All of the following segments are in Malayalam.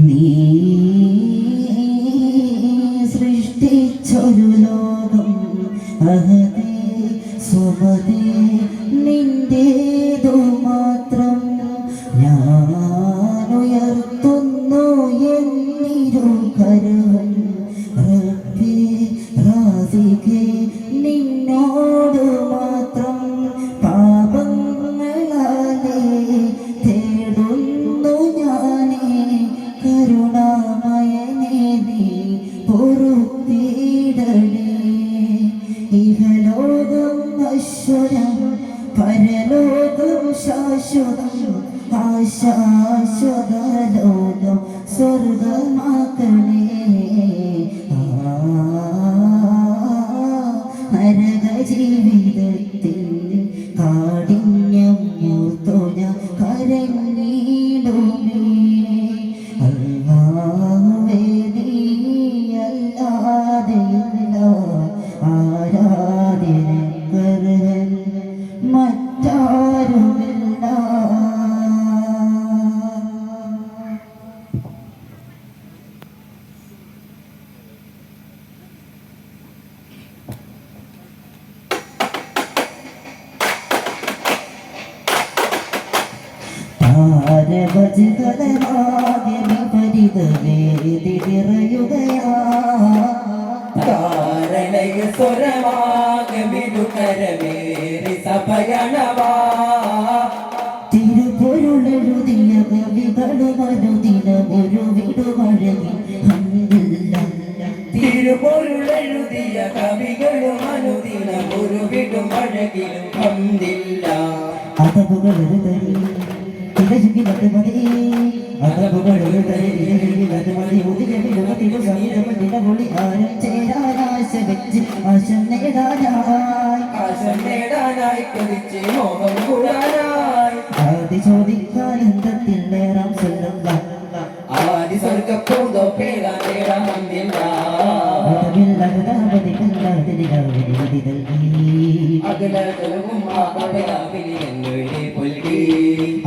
നീ സൃഷ്ടിച്ചൊരു ലോകം അഹദേ സ്വമദേ നിന്റേതു മാത്രം ഞാനുയർത്തുന്നു എന്നിരുകരം റബ്ബേ റാസിഖേ നിന്നോട് മാത്രം പാപങ്ങളാലേ തേടുന്നു ഞാനേ കരുണാമയനേ നീ പൊറുത്തിടണേ ഇഹലോകം അശ്വരം പരലോകം ശാശ്വതം ആശാശ്വത ലോകം സ്വർഗമാക്കണേ നരക ജീവിതത്തിൽ കാഠിന്യം മൂർത്തു ഞാൻ കരഞ്ഞിടുമേ അല്ലാഹുവേ നീയല്ലാതെയില്ല ആരാധ്യനക്കർഹൻ മറ്റാരുമില്ല. താരവജുകളാകെ വിപരീതവേദി നിറയുകയാ താരലയ സ്വരമാകെ വിടുകരമേറി സഭയണവാ തിരുപൊരുളെഴുതിയ കവികളും അനുദിനമൊരു വിടുവഴങ്ങി തിരുപൊരുളെഴുതിയ കവികളും അനുദിനമൊരു വിടുമഴകിലും ഹംദില്ല അതവുകളെഴുതരി തിരയുകിലത് മതി അതവുകളെഴുതരി തിരയുകിലത് മതി ഉദിരവിടുമതിരു സംഗമത്തിനൊളി ആരും ചേരാനാശ വെച്ച് ആശം നേടാനായി കൊതിച്ച് മോഹം കൂടാനായി ആദി ചോദിക്കാനന്ദത്തിലേറാം ചൊല്ലുക ആദി സ്വർഗപ്പൂതോ പേരാൻ നേടാൻ ഹംദില്ല അകലകലവും ആകവയാവിനെ പൊൽകി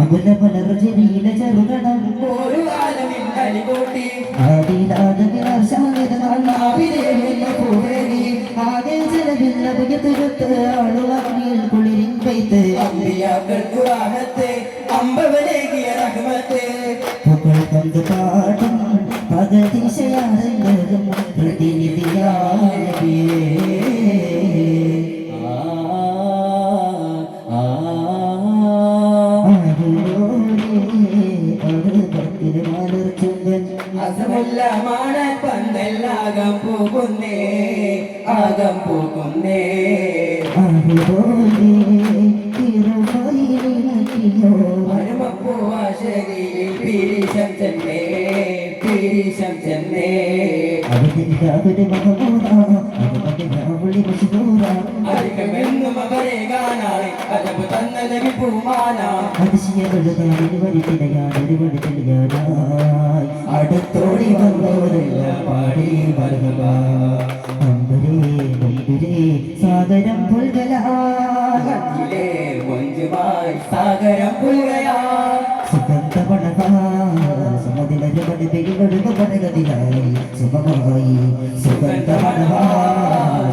അകുലപലർജനീല ചെറുകണം ഒരു ആലമിൻ അലികോട്ടി ആദിലാദവിനാശാലിതനാവിദേവില്ല പൂവേലി ആകെ ജലവില്ല പുകത്തുരുത്ത് ആളുവാണിയിൽ കുളിരിൻ പെയ്ത്ത് അമ്പിയാക്കൾക്കു റാഹത്തെ അമ്പവനേകിയ റഹ്മത്തെ പുകൾ കൊണ്ട് പാടും പകതിശയാറും പ്രതിനിധിയായ അസമല്ലമാണ് പന്തല്ലാകം പോകുന്നേ ആകം പോകുന്നേ മരുമപ്പൂവാശരിയിൽ പീരീശം ചെന്നേ പീരീശം ചെന്നേ അധികമെന്നും അവരെ കാണായി അതവ് തന്നത് അടുത്തോടി വന്നവരെല്ലാം പാടി സാഗരം പുൽകലേ മഞ്ജുമായി സാഗരം പുൽകയാ സുഗന്ധമണവായി വെയിലൊഴുകുമനഗതിയായി സുഖമായി സുഗന്ധമണവായി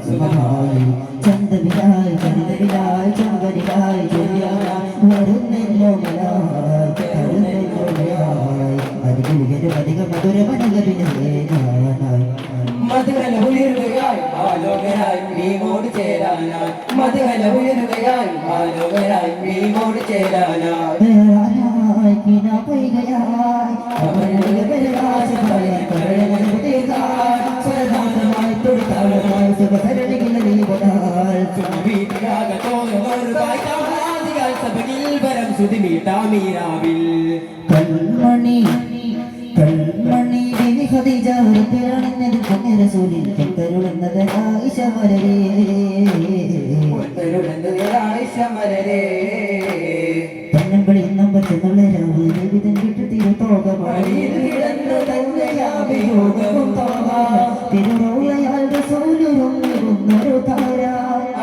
സുഖമായി ചന്തവിലായി ചന്ദ്രവിലായി ചുങ്കരിലായി അധിക മധുര മനഗവിനായി മധുകല ഉയരുകയായി ആലോകരായി നീമോട് ചേരാനായി മധുകല ഉയരുകയായി ആലോകരായി നീമോട് ചേരാനായി കൺമണി കൺമണി ഖദീജാറിപ്പിറണഞ്ഞത് പൊന്നിറസൂലിൽ കരുളുന്നത് ആയിഷ മരരേ തന്നമ്പളി നമ്പർ ചെന്നുള്ള രാവ് വിധം കിട്ടു തിരുറോയാൽ റസൂലും ഒരു താര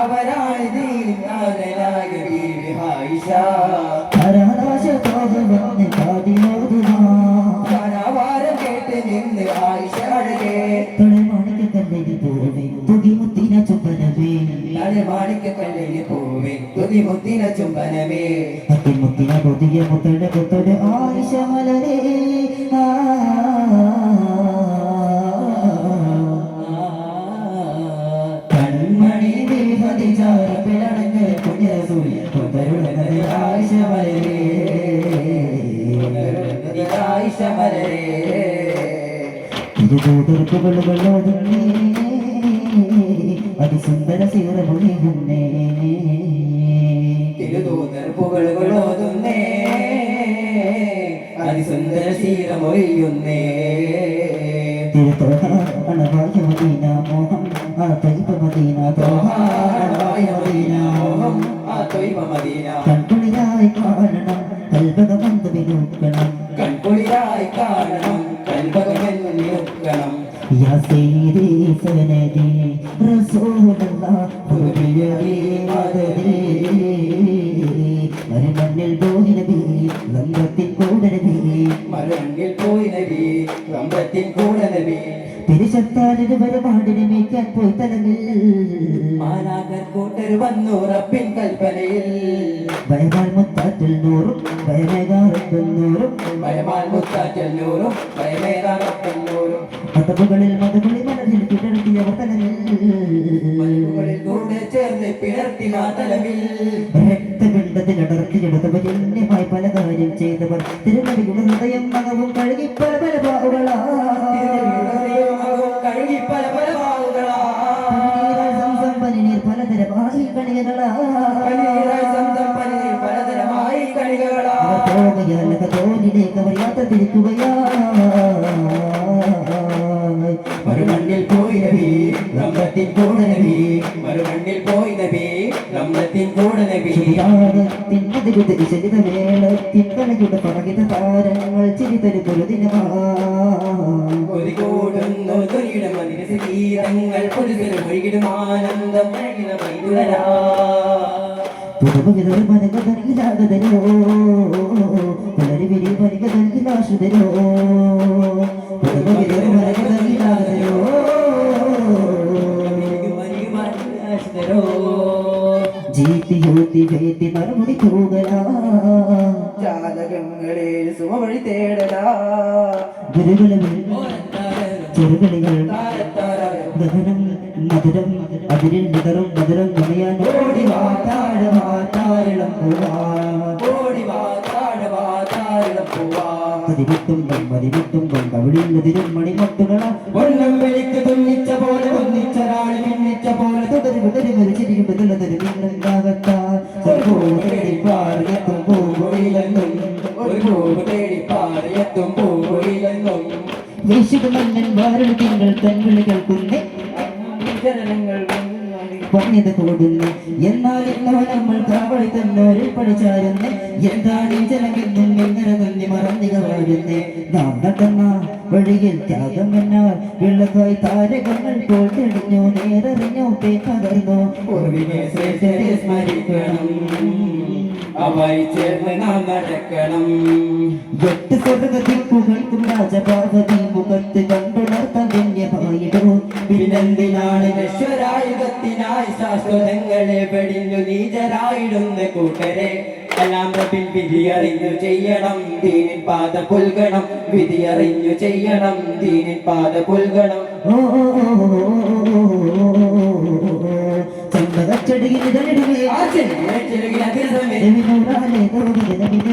അവരാണ് ആയിഷ മുത്തിന ചുംബനമേ മുത്തിന കൊതിയ മുത്തയുടെ കൊത്തോട് ആയിഷ മലരേ കൺമണി ദേഹതിചാരപ്പിലടങ്ങ് പുണ്യസൂര്യ കൊത്തരുളനത് ആയിഷ മലരേ ആയിഷ മലരേ തിരുതൂതർക്കുകളുകളോതുന്നേ അതിസുന്ദര സീറമൊഴിയുന്നേ തിരുതൂതർപ്പുകളുകളോതുന്നേ അതിസുന്ദര ശീലമൊഴിയുന്നേ തിരുത്തോഹ അണവായ മദീന മോഹം ആ തൈപ മദീന തോഹായ മദീന മോഹം ആ തൊയ്വ മദീന കൺകുളിരായി കാണണം കൽപകമന്ത് വിനൂക്കണം കൺകുളിരായി കാണണം കൽപകമെന്ന് നിൽക്കണം യാ സയ്യിദി സനദി റസൂലുള്ളാഹ് ഹുബിയബി മദദി മരുമണ്ണിൽ പോയി നബി ലംബത്തിൻ കൂടെ നബി മരുമണ്ണിൽ പോയി നബി ലംബത്തിൻ കൂടെ നബി തിരുശത്താലിന് വരപാടിനെ മേയ്ക്കാൻ പോയി തലങ്ങിൽ മാലാകർ കൂട്ടർ വന്നു റബ്ബിൻ കൽപ്പനയിൽ ഭയമാൽ മുത്താറ്റിൽ നൂറും ഭയമേകാറെന്നൂറും ഭയമാൽ മുത്താറ്റൽ നൂറും ഭയമേതാറപ്പന്നൂറും മതമുകളിൽ മതമുളി മനതിൽ പിടർത്തിയവർ തലങ്ങിൽ മലമുകളിൽ കൂടെ ചേർന്ന് പിളർത്തി മാതലമിൽ രക്തപിണ്ഡത്തിലടർത്തിയെടുത്തവർ എന്നെമായി പല കാര്യം ചെയ്തവർ തിരുനബിയുടെ ഹൃദയം മകവും കഴുകി പല പല കഴുകി പല പല ഭാവുകളാ പനിനീർ പലതരമായി പലതരമായി കണികളാ പോകയാലക തോന്നിലേക്ക് അവർ യാത്ര തിരിക്കുകയാ മറുമണ്ണിൽ പോയി നബി ലംബത്തിൻ കൂടെ നബി മറുമണ്ണിൽ പോയി നബി ലംബത്തിൻ കൂടെ നബി മേളത്തിൻകലയുടെ പകത താരങ്ങൾ ചിരിതരു പൊരുദിനമാ ഒരു കൂടുന്നു തൊലിയുടെ മതിരസ് ഗീതങ്ങൾ പൊരുതിന് ഒഴുകിടും ആനന്ദം അഴകിന മൈതുലരാ പുതുവിധർ മനകതനിലാകതരോ പുലരിവിരി പരികതനിലാശ്രിതരോ പുതുവിധർ മനകതനിലാകതരോ ജീത്തി ജ്യോതി വേത്തി മറുമുടി തൂകലാ ജാലകങ്ങളെ സുമവഴി തേടലാ ഗുരുകുലം ചെറുകളികൾ ദഹനം മധുരം അതിരിൽ നിതറും മധുരം ഗമയാൻ ഓടി വാതാഴം മതിവിട്ടും കവിളില്ലതിരും മണിമൊട്ടുകളാ വെള്ളം വെളിക്ക് തുന്നിച്ച പോലെ ഒന്നിച്ചൊരാളി മിന്നിച്ച പോലെ തുടരി വിടരി വലിച്ചിരിക്കും ബദലതരി വീണ്ടുണ്ടാകത്താ പാറിയെത്തും പൂങ്കുഴിലെന്നും ഒരു പൂവ് തേടി പാറിയെത്തും പൂങ്കുഴിലെന്നും യേശുദ മന്നൻ വാരണ തിങ്കൾ തൻവിളികൾ കുന്നേ ജനനങ്ങൾ പണിത് കൂടുന്നു എന്നാൽ ഇന്നോ നമ്മൾ കാവളി തന്നോരിൽ പഠിച്ചാരുന്നേ എന്താണ് ഈ ജനമെന്നും എങ്ങനെ നന്ദി മറന്നിക വാഴുന്നേ നാം നടന്ന വഴിയിൽ ത്യാഗം എന്നാൽ വിളക്കായി താരകങ്ങൾ പോൽ തെളിഞ്ഞു നേരറിഞ്ഞു പകർന്നു പൂർവിനെ ശ്രേഷ്ഠരെ സ്മരിക്കണം അവയി ചേർന്ന് നാം നടക്കണം എട്ട് സ്വർഗത്തിൽ പുകഴ്ത്തും രാജപാർവതി മുഖത്ത് കണ്ടുണർത്താൻ ധന്യമായിടോ പിന്നെന്തിനാണ് നശ്വരായുധത്തിനായി ശാശ്വതങ്ങളെ വെടിഞ്ഞു നീചരായിടുന്ന കൂട്ടരെ എല്ലാം റബ്ബിൻ വിധിയറിഞ്ഞു ചെയ്യണം ദീനിൻ പാത പുൽകണം വിധിയറിഞ്ഞു ചെയ്യണം ദീനിൻ പാത പുൽകണം ചമ്പകച്ചെടിയിലിടലിടുവേ ആ ചെറുകിൽ അതിരസമേ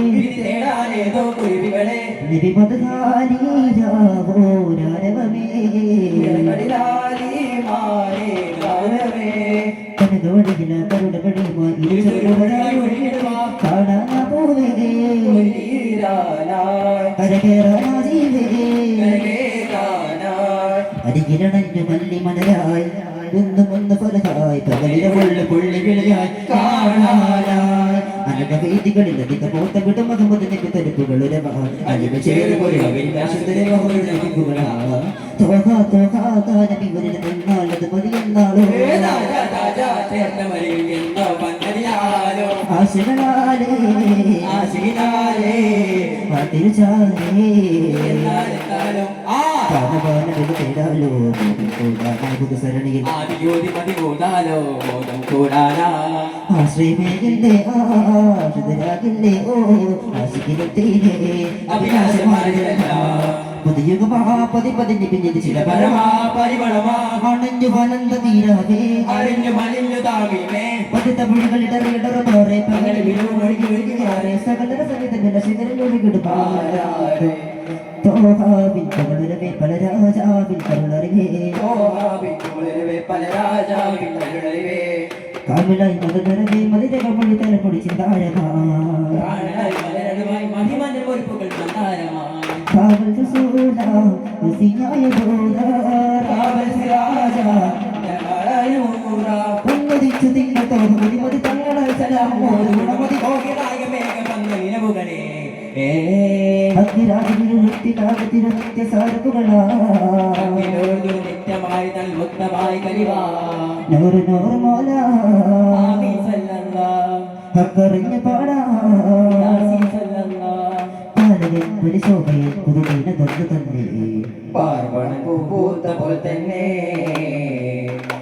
വിധി തേടാനേതോ കുരുവികളെ അരികിരണഞ്ഞു മല്ലി മലരായി ഒന്ന് ഫലഹായി പകലിലെ പുള്ളി വിളിയായി കാണാനായി അനകവേദികളിൽ അധിക പോത്ത വിടും മുഹമ്മദിന്റെ തെരുപ്പുകൾ ആശകളാലേ ആശിനാലേ അതിരുചാലേ എന്നാലും തേടാലോ സരണിയിൽ ആദിജ്യോതി മതികൂടാലോ ബോധം കൂടാനാ ആശ്രയമേകില്ലേ ആശ്രിതരാകില്ലേ ഓ ആശിക്കിരത്തേനെ അഭിലാഷമാരില്ല പുതിയുഗമാ പതിപതിന് പിന്നിൽ ചില പരമാ പരിമളമാ അണഞ്ഞു വനന്ത തീരാതെ അറിഞ്ഞു മലിഞ്ഞു താങ്ങിമേ പതിത മൊഴികളിടറിടറുമാറെ പകൽ വിലൊഴുകി ഒഴുകിയാറെ സകലര സഹിതമില്ല ശിഖരൊഴുകിടുമാരാതെ തോഹാവിൻ പകലരവേ പല രാജാവിൻ കരുളറിവേ പല രാജാവില്ലേ കാമിലായി മതനരവേ മതിരക മൊഴി തലമൊഴി ചിന്താഴമാ മഹിമന്റെ പൊരുപ്പുകൾ സന്താരമായി കാവൽ സുസൂല ഉസിയായ ഉന്നതിച്ചു തിന്ന തോഹമതി മതി തങ്ങളെ സലാമോദി അഗ്നിരാജനിരുത്തി കാകത്തിരുത്യ സാരക്കുകളാ നിത്യമായി നൽമുക്തമായി കലിവാ നൂറ് നൂറ് മോല ഹക്കറിഞ്ഞ പാടാ പാലകൻ പരിശോഭയിൽ പുതുമീന തൊന്നു തന്നെ പാർവണൻ പൂത്ത പോലെ തന്നെ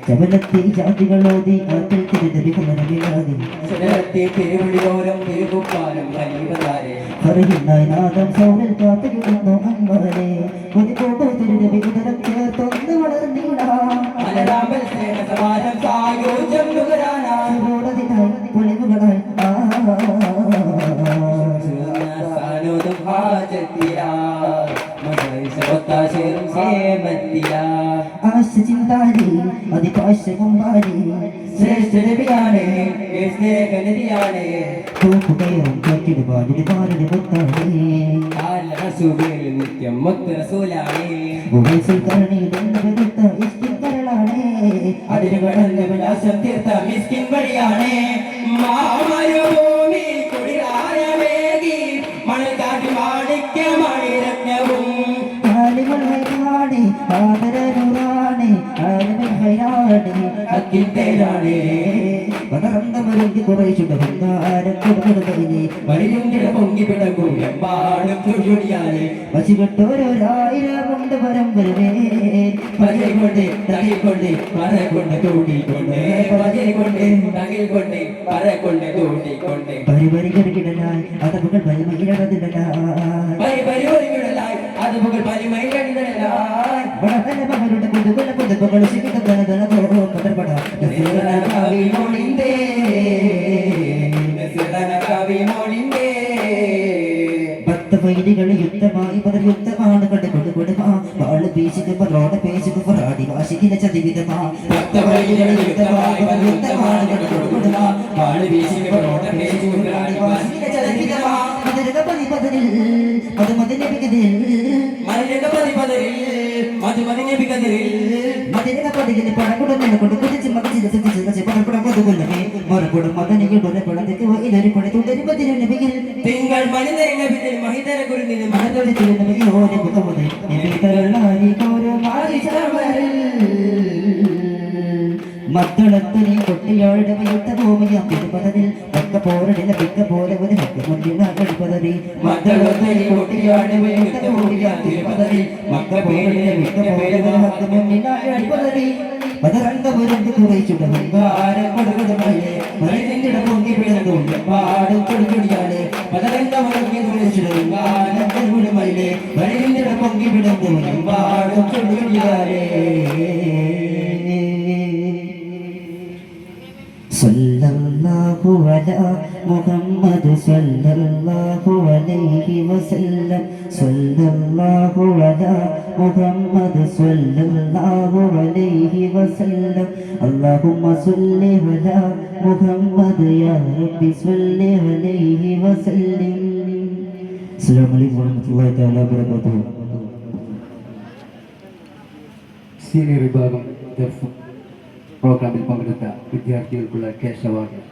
ചവലത്തി ജാതികളോതി ആത്തിൽ തിരുതരികളാതി സുരത്തി തിരുവിളിയോരം തിരുകുപ്പാലം കലീപതാരെ അറിയുന്നായി നാദം സൗരിൽ കാത്തുകിടുന്നു അമ്മനെ കൊതിപോകോ തിരുനബി ഉദരം ചേർത്തൊന്ന് വളർന്നീടാ മലരാമ്പൽ സ്നേഹ സമാജം സായോജ്യം നുകരാനായി ോടതിനായി പൊളിവുകളായി സാനോദം ഹാജത്തിയാ മതൈസവത്താശേരും സേമത്തിയാ ആശ ചിന്താരി അതിപാശകുമ്പാരി ശ്രേഷ്ഠ നബിയാണ് സ്നേഹനദിയാണ് തൂക്കുകയും കേട്ടിടുപാടിടുപാടിന് മുത്താണേ റസൂലിൽ നിത്യം മുത്ത് റസൂലാണ് ഉവൈസുൽ കരണിയിലെന്ന് വരുത്ത ഇഷ്കിൻ കരളാണേ അതിന് കടന്ന് വിലാസം തീർത്ത മിസ്കിൻ വഴിയാണ് മാമരുഭൂമി കുടിരാരമേകി മണൽക്കാട്ടി മാണിക്യ മണിരത്നവും ആലിമുൽ ഹൈറാണി ആദരനുറാണി ആലിമുൽ ഹൈറാണി അക്കിത്തേരാണ് പതറന്തമരുങ്കി കുറേശുടെ ബംഗാരം കൊടുകൊടുകയിലെ വഴിയുണ്ടിട പൊങ്കി പിടങ്ങും എമ്പാടും ചുഴിയാണ് വശികെട്ടോരോരായിരമുണ്ട് പരം വരുവേ പതികൊണ്ട് തകിൽകൊണ്ട് പറകൊണ്ട് തൂട്ടിക്കൊണ്ട് പതികൊണ്ട് തകിൽകൊണ്ട് പറകൊണ്ട് തൂട്ടിക്കൊണ്ട് പരിപരികളിടലായി അതവുകൾ പരിമയിലടതിടലായി പരിപരിപരികളായി അതുമുകൾ പരിമയിലിടലായി മകളുടെ പുതുകുല പുതുപ്പുകൾ ശിഖിതോ പതർപട കവിമൊഴിന്തേ കവിമൊഴിന്തേ ഭക്ത വൈരികളെ യുദ്ധമായി പതർ യുദ്ധമാണ് കണ്ടുകൊണ്ട് കൊടുമാ വാള് വീശുക റോഡ പേശുക ആദിവാസികളെ ചതിവിധമാ ഭക്തവൈരികളെ യുദ്ധമായി പതർ യുദ്ധമാണ് കണ്ടുകൊണ്ട് കൊടുമാ വാള് വീശുക റോഡ പേശുക ആദിവാസികളെ ചതിവിധമാ മധുരക പതിപതിൽ മധുമതിന്റെ പികതിൽ മധുരക പതിപതിൽ മധുമതിന്റെ പികതിൽ മധുരക പതികിൽ പടകുടനെ കൊണ്ട് കുതിച്ച് മതിച്ച് പടകുട കൊതുകൊല്ലമേ മറകുടം മകനിയുടെ പടത്തേക്ക് ഇതൊരു പട തുടരും പതിനെ പികിൽ തിങ്കൾ മണിതരന്റെ പിന്നിൽ മഹിതര കുരുന്നിന് മഹത്തോടെ തിരുനബി ഓരോ മുഖമുതൽ നബിതരളാരി കോരോ മാറി ചമരൽ മദ്ദളത്തനി കൊട്ടിയാളുടെ യുദ്ധ ഭൂമിയാം തിരുപതനിൽ പക്ക പോരടില പിക്ക പോലെ ഒരു ഹക്ക് മുന്നിലാകടിപ്പതറി മദ്ദളത്തനി കൊട്ടിയാളുടെ യുദ്ധ ഭൂമിയാം തിരുപതനിൽ മക്ക പോരടില പിക്ക പോലെ ഒരു ഹക്ക് മുന്നിലാകടിപ്പതറി പതരംഗപുരത്ത് കുറേച്ചുട ഹങ്കാരം കൊടുകൊടുമല്ലേ മരുന്നിട പൊങ്ങി പിടന്നുണ്ട് പാടും കൊടുകൊടിയാളെ പതരംഗപുരത്ത് കുറേച്ചുട ഹങ്കാരം കൊടുകൊടുമല്ലേ മരുന്നിട പൊങ്ങി പിടന്നു പാടും കൊടുകൊടിയാളെ സല്ലല്ലാഹു അലാ മുഹമ്മദ് സല്ലല്ലാഹു അലൈഹി വസല്ലം സല്ലല്ലാഹു അലാ മുഹമ്മദ് സല്ലല്ലാഹു അലൈഹി വസല്ലം അല്ലാഹുമ്മ സല്ലി അലാ മുഹമ്മദ് യാ റബ്ബി സല്ലി അലൈഹി വസല്ലം. അസ്സലാമു അലൈക്കും വറഹ്മത്തുള്ളാഹി തആല വബറകാതുഹു. സീനിയർ വിഭാഗം പ്രോഗ്രാമിൽ പങ്കെടുത്ത വിദ്യാർത്ഥികൾക്കുള്ള കേശവാദം